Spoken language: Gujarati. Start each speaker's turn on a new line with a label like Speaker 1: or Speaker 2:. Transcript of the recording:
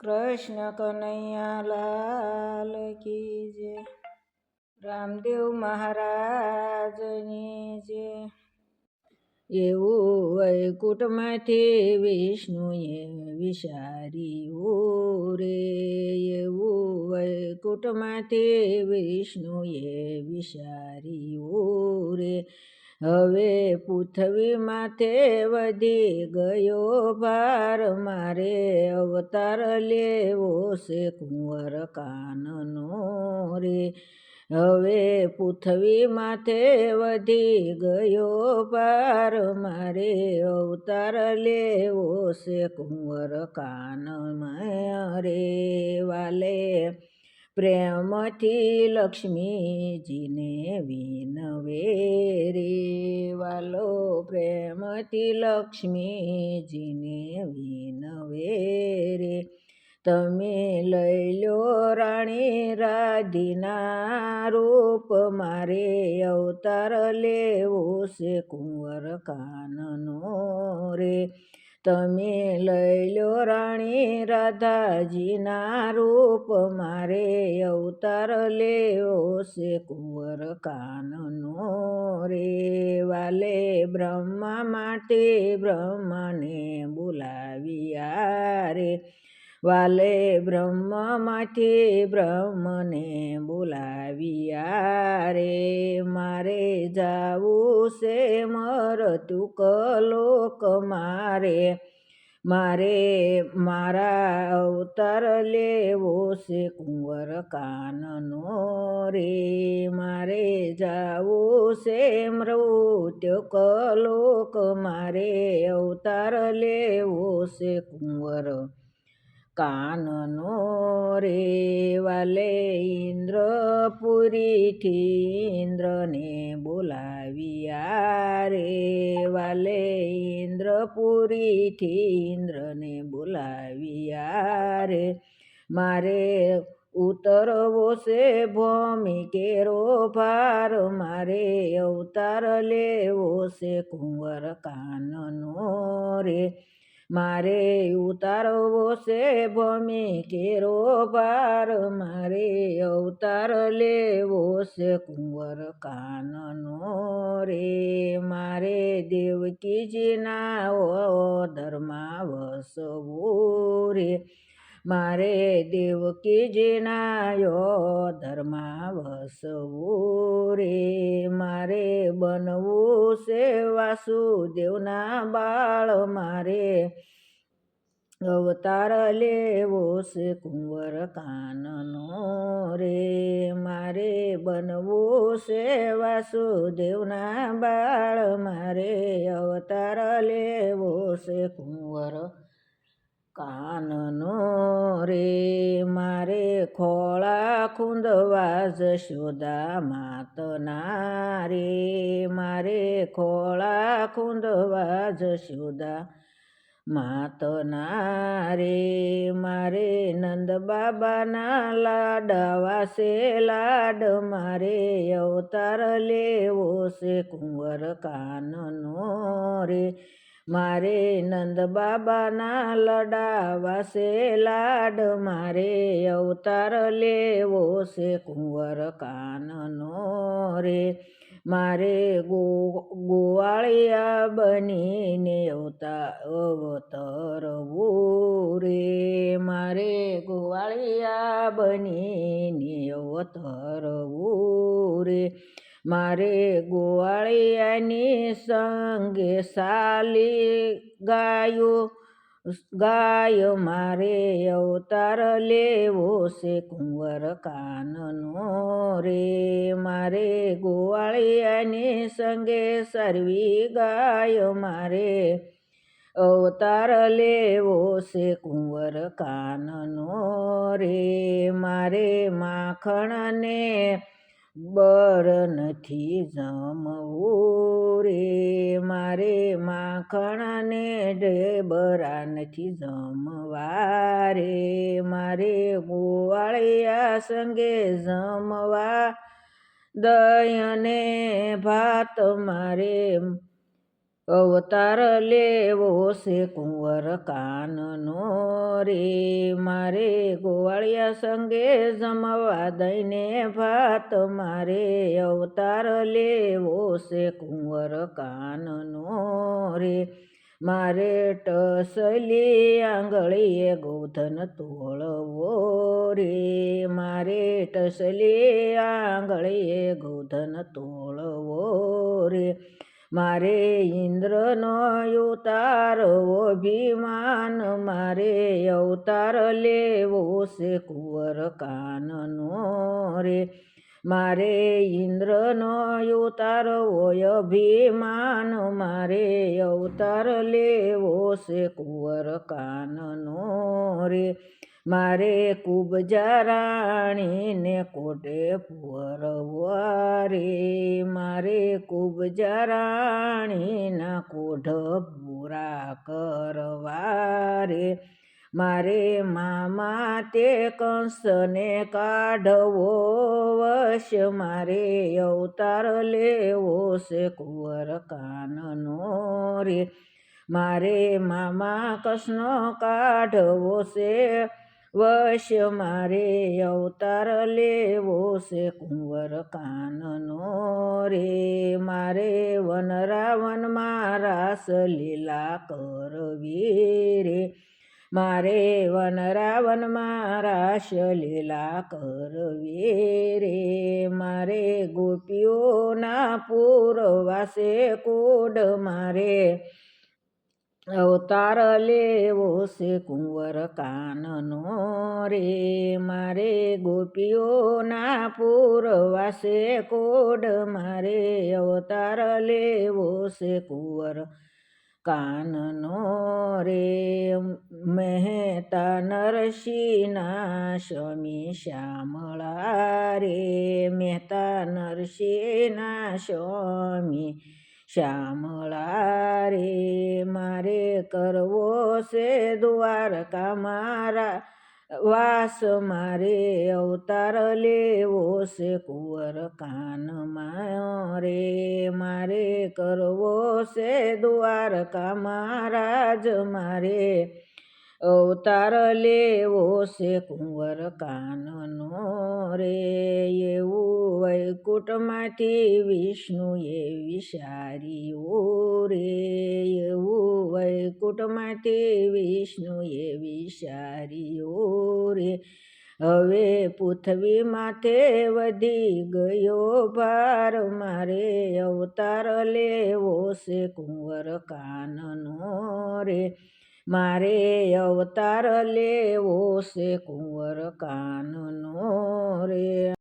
Speaker 1: કૃષ્ણ કનૈયા લાલ કી જય. રામદેવ મહારાજની જય. એવું વૈકુંઠમાંથી વિષ્ણુએ વિચાર્યું રે, એવું વૈકુંઠમાંથી વિષ્ણુએ વિચાર્યું રે. હવે પૃથ્વી માથે વધી ગયો ભાર, મારે અવતાર લેવો છે કુંવર કાનનો રે. હવે પૃથ્વી માથે વધી ગયો ભાર, મારે અવતાર લેવો છે કુંવર કાનમાં રે. વાલે પ્રેમથી લક્ષ્મીજીને વિનવે રે, વાલો પ્રેમથી લક્ષ્મીજીને વિનવે રે. તમે લઈ લો રાણી રાધીના રૂપ, મારે અવતાર લેવો છે કુંવર કાનનો રે. તમે લઈ લો રાણી રાધાજીના રૂપ, મારે અવતાર લેવો છે કુંવર કાનનો રે. વાલે બ્રહ્મા માટે બ્રહ્મને બોલાવ્યા રે, વાલે બ્રહ્મમાંથી બ્રહ્મને બોલાવ્યા રે. મારે જાવું છે મરતું કલોક, મારે મારા અવતાર લેવો છે કુંવર કાનનો રે. મારે જાવું છે મૃત્યુ કલોક, મારે અવતાર લેવો છે કુંવર કાનનો રે. વાલે ઇન્દ્રપુરીથી ઇન્દ્રને બોલાવ્યા રે, વાલે ઇન્દ્રપુરીથી ઇન્દ્રને બોલાવ્યા રે. મારે ઉતરવો છે ભૂમિ કેરો ભાર, મારે અવતાર લેવો છે કુંવર કાનનો રે. મારે ઉતારવો છે ભૂમિ કેરો ભાર, મારે અવતાર લેવો છે કુંવર કાનનો રે. મારે દેવકીજીના ઓદરમાં વસવું રે, મારે દેવકીજીના ઓદરમાં વસવું રે. મારે બનવું છે વાસુદેવના બાળ, મારે અવતાર લેવો છે કુંવર કાનનો રે. મારે બનવું છે વાસુદેવના બાળ, મારે અવતાર લેવો છે કુંવર કાનનો રે. મારે ખોળા ખૂંદવા જશોદા માતના રે, મારે ખોળા ખૂંદવા જશોદા માતના રે. મારે નંદ બાબાના લાડવા છે લાડ, મારે અવતાર લેવો છે કુંવર કાનનો રે. મારે નંદ બાબાના લડાવા છે લાડ, મારે અવતાર લેવો છે કુંવર કાનનો રે. મારે ગોવાળિયા બનીને અવતરવું રે, મારે ગોવાળિયા બનીને અવતરવું રે. મારે ગોવાળિયાની સંગે સાલી ગાય, મારે અવતાર લેવો છે કુંવર કાનનો રે. મારે ગોવાળિયાની સંગે સરવી ગાય, મારે અવતાર લેવો છે કુંવર કાનનો રે. મારે માખણને બર નથી જમવું રે, મારે માખણને ઢેબરા નથી જમવા રે. મારે ગોવાળિયા સંગે જમવા દહીંને ભાત, મારે અવતાર લેવો છે કુંવર કાનનો રે મારે ગોવાળિયા સંગે જમવા દઈને ભાત મારે અવતાર લેવો છે કુંવર કાનનો રે મારે ટસલી આંગળીએ ગોધન તોળવો રે મારે ટસલી આંગળીએ ગોધન તોળવો રે મારે ઇન્દ્રનો ઉતારવો અભિમાન મારે અવતાર લેવો છે કુંવર કાનનો રે મારે ઇન્દ્રનો ઉતારવો અભિમાન મારે અવતાર લેવો છે કુંવર કાનનો રે મારે કુબજા રાણીને કોટે પૂરવા રે મારે કુબજા રાણીના કોઢ પૂરા કરવા રે મારે મામા તે કંસને કાઢવો વશ મારે અવતાર લેવો છે કુંવર કાનનો રે મારે મામા કૃષ્ણ કાઢવો છે વશ મારે અવતાર લેવો છે કુંવર કાનનો રે મારે વનરાવનમાં રાસ લીલા કરવી રે મારે વનરાવનમાં રાસ લીલા કરવી રે મારે ગોપીઓના પૂરવાસે કુડ મારે અવતાર લેવો છે કુંવર કાનનો રે મારે ગોપીઓના પૂરવાસે કોડ મારે અવતાર લેવો છે કુંવર કાનનો રે મહેતા નરસિંહના સ્વામી શ્યામળા રે મહેતા નરસિંહના સ્વામી શ્યામળા રે મારે કરવો છે દ્વારકા મારા વાસ મારે અવતાર લેવો છે કુંવર કાનમાં રે મારે કરવો છે દ્વારકા મહારાજ મારે અવતાર લેવો છે કુંવર કાનનો રે એવું વૈકુંઠમાંથી વિષ્ણુએ વિચાર્યું રે એવું વૈકુંઠમાંથી વિષ્ણુએ વિચાર્યું રે હવે પૃથ્વી માથે વધી ગયો ભાર મારે અવતાર લેવો છે કુંવર કાનનો રે મારે અવતાર લેવો છે કુંવર કાનનો